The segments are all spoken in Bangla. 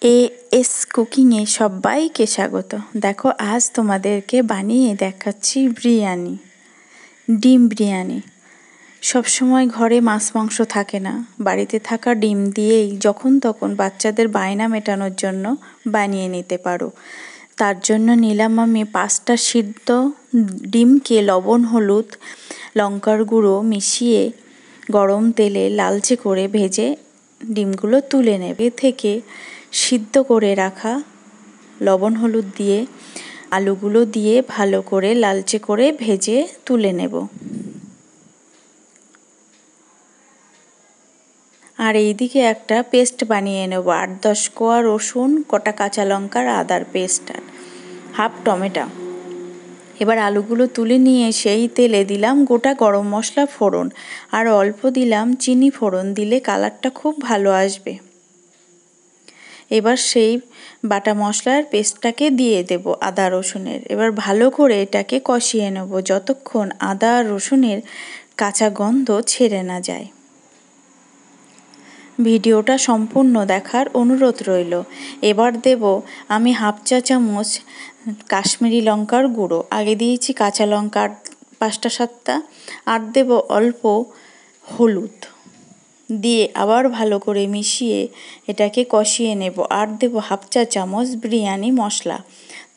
এএস কুকিংয়ে সবাইকে স্বাগত। দেখো আজ তোমাদেরকে বানিয়ে দেখাচ্ছি বিরিয়ানি, ডিম বিরিয়ানি। সবসময় ঘরে মাছ মাংস থাকে না, বাড়িতে থাকা ডিম দিয়েই যখন তখন বাচ্চাদের বায়না মেটানোর জন্য বানিয়ে নিতে পারো। তার জন্য নিলাম আমি 5টা সিদ্ধ ডিমকে লবণ হলুদ লঙ্কার গুঁড়ো মিশিয়ে গরম তেলে লালচে করে ভেজে ডিমগুলো তুলে নেবে। থেকে সিদ্ধ করে রাখা লবণ হলুদ দিয়ে আলুগুলো দিয়ে ভালো করে লালচে করে ভেজে তুলে নেব। আর এইদিকে একটা পেস্ট বানিয়ে নেব, 8-10 কোয়া রসুন, কটা কাঁচা লঙ্কার আদার পেস্ট, হাফ টমেটো। এবার আলুগুলো তুলে নিয়ে সেই তেলে দিলাম গোটা গরম মশলা ফোড়ন আর অল্প দিলাম চিনি ফোড়ন, দিলে কালারটা খুব ভালো আসবে। এবার সেই বাটা মশলার পেস্টটাকে দিয়ে দেব আদা রসুনের। এবার ভালো করে এটাকে কষিয়ে নেব যতক্ষণ আদা রসুনের কাঁচা গন্ধ ছেড়ে না যায়। ভিডিওটা সম্পূর্ণ দেখার অনুরোধ রইল। এবার দেব আমি হাফ চা চামচ কাশ্মীরি লঙ্কার গুঁড়ো, আগে দিয়েছি কাঁচা লঙ্কা 5টা-7টা, আর দেব অল্প হলুদ দিয়ে আবার ভালো করে মিশিয়ে এটাকে কষিয়ে নেব। আর দেব হাফ চা চামচ বিরিয়ানি মশলা,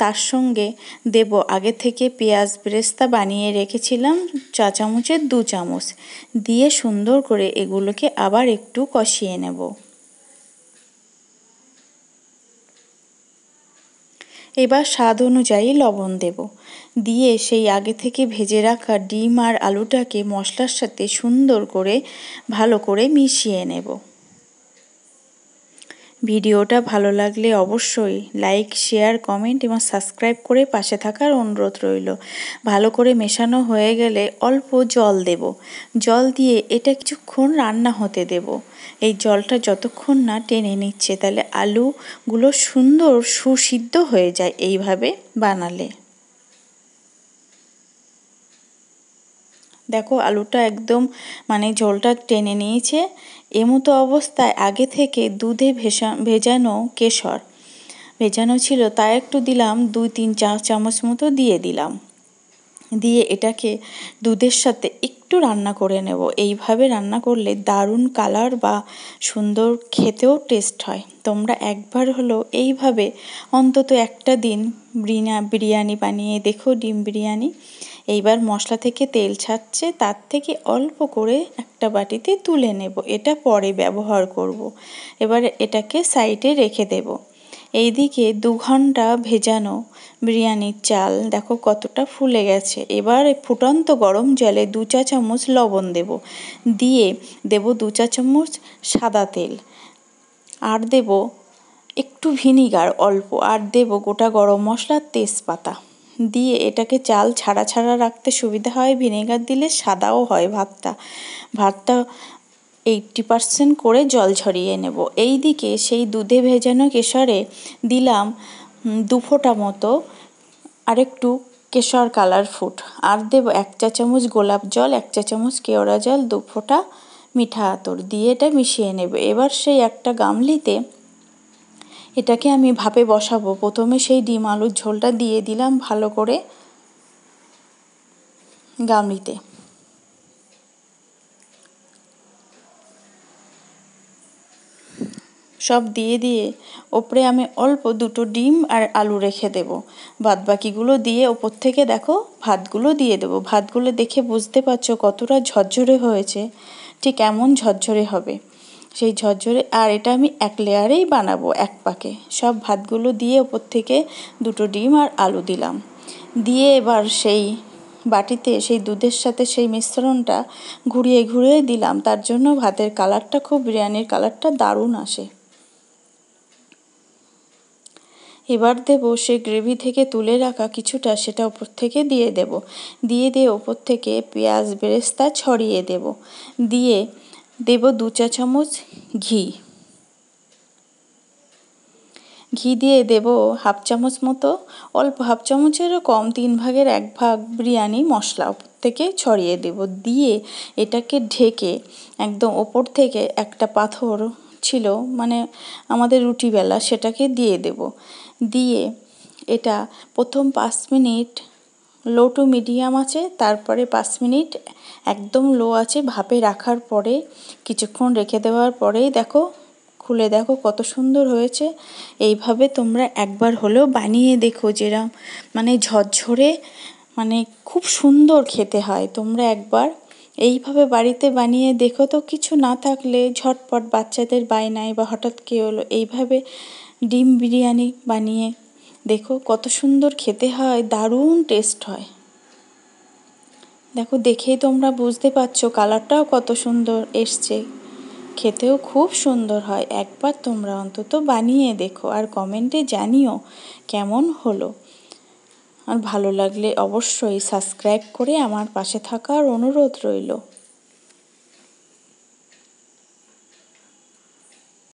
তার সঙ্গে দেব আগে থেকে পেঁয়াজ বেরেস্তা বানিয়ে রেখেছিলাম চা চামচের 2 চামচ, দিয়ে সুন্দর করে এগুলোকে আবার একটু কষিয়ে নেব। এবার স্বাদ অনুযায়ী লবণ দেব, দিয়ে সেই আগে থেকে ভেজে রাখা ডিম আর আলুটাকে মশলার সাথে সুন্দর করে ভালো করে মিশিয়ে নেব। ভিডিওটা ভালো লাগলে অবশ্যই লাইক, শেয়ার, কমেন্ট এবং সাবস্ক্রাইব করে পাশে থাকার অনুরোধ রইল। ভালো করে মেশানো হয়ে গেলে অল্প জল দেব, জল দিয়ে এটা কিছুক্ষণ রান্না হতে দেব। এই জলটা যতক্ষণ না টেনে নিচ্ছে, তাহলে আলুগুলো সুন্দর সুসিদ্ধ হয়ে যায় এইভাবে বানালে। দেখো আলুটা একদম ঝোলটা টেনে নিয়েছে। এমতো অবস্থায় আগে থেকে দুধে ভেজানো কেশর ভেজানো ছিল, তা একটু দিলাম, 2-3 চা চামচ মতো দিয়ে দিলাম। দিয়ে এটাকে দুধের সাথে একটু রান্না করে নেব। এইভাবে রান্না করলে দারুণ কালার বা সুন্দর খেতেও টেস্ট হয়। তোমরা একবার হলো এইভাবে অন্তত একটা দিন বিরিয়ানি বানিয়ে দেখো, ডিম বিরিয়ানি। এইবার মশলা থেকে তেল ছাড়ছে, তার থেকে অল্প করে একটা বাটিতে তুলে নেব, এটা পরে ব্যবহার করব। এবার এটাকে সাইডে রেখে দেব। এইদিকে 2 ঘন্টা ভেজানো বিরিয়ানির চাল দেখো কতটা ফুলে গেছে। এবার ফুটন্ত গরম জলে 2 চা চামচ লবণ দেব, দিয়ে দেব 2 চা চামচ সাদা তেল, আর দেব একটু ভিনিগার অল্প, আর দেব গোটা গরম মশলার তেজপাতা, দিয়ে এটাকে চাল ছাড়া ছাড়া রাখতে সুবিধা হয়। ভিনেগার দিলে সাদাও হয় ভাতটা। 80% করে জল ঝরিয়ে নেব। এই দিকে সেই দুধে ভেজানো কেশরে দিলাম 2 ফোঁটা মতো আরেকটু কেশর কালার ফুড, আর দেব 1 চা চামচ গোলাপ জল, 1 চা চামচ কেওড়া জল, 2 ফোঁটা মিঠা আতর দিয়ে এটা মিশিয়ে নেব। এবার সেই একটা গামলিতে এটাকে আমি ভাপে বসাবো। প্রথমে সেই ডিম আলুর ঝোলটা দিয়ে দিলাম ভালো করে গামলিতে। সব দিয়ে ওপরে আমি অল্প 2টো ডিম আর আলু রেখে দেব। বাদবাকিগুলো দিয়ে ওপর থেকে দেখো ভাতগুলো দিয়ে দেবো। ভাতগুলো দেখে বুঝতে পারছো কতটা ঝরঝরে হয়েছে, ঠিক এমন ঝরঝরে হবে সেই ঝরঝরে। আর এটা আমি 1 লেয়ারেই বানাবো, 1 পাকে। সব ভাতগুলো দিয়ে ওপর থেকে 2টো ডিম আর আলু দিলাম, দিয়ে এবার সেই বাটিতে সেই দুধের সাথে সেই মিশ্রণটা ঘুরিয়ে ঘুরিয়ে দিলাম। তার জন্য ভাতের কালারটা বিরিয়ানির কালারটা দারুণ আসে। এবার দেব সেই গ্রেভি থেকে তুলে রাখা কিছুটা, সেটা ওপর থেকে দিয়ে দিয়ে ওপর থেকে পেঁয়াজ বেরেস্তা ছড়িয়ে দিয়ে দেব 2 চা চামচ ঘি দিয়ে দেব হাফ চামচ মতো, অল্প হাফ চামচেরও কম, 1/3 ভাগ বিরিয়ানি মশলা ওপর থেকে ছড়িয়ে দেব। দিয়ে এটাকে ঢেকে একদম ওপর থেকে একটা পাথর ছিল, মানে আমাদের রুটিবেলা, সেটাকে দিয়ে দেব। দিয়ে এটা প্রথম 5 মিনিট লো টু মিডিয়াম আছে, তারপরে 5 মিনিট একদম লো আছে ভাপে রাখার পরে কিছুক্ষণ রেখে দেওয়ার পরেই দেখো, খুলে দেখো কত সুন্দর হয়েছে। এইভাবে তোমরা একবার হলেও বানিয়ে দেখো, যেরম মানে ঝরঝরে, মানে খুব সুন্দর খেতে হয়। তোমরা একবার এইভাবে বাড়িতে বানিয়ে দেখো তো, কিছু না থাকলে ঝটপট বাচ্চাদের বায়নায় বা হঠাৎ কী হলো, এইভাবে ডিম বিরিয়ানি বানিয়ে দেখো কত সুন্দর খেতে হয়, দারুণ টেস্ট হয়। দেখো, দেখেই তোমরা বুঝতে পারছো কালারটাও কত সুন্দর এসছে, খেতেও খুব সুন্দর হয়। একবার তোমরা অন্তত বানিয়ে দেখো আর কমেন্টে জানিও কেমন হলো। আর ভালো লাগলে অবশ্যই সাবস্ক্রাইব করে আমার পাশে থাকার অনুরোধ রইল।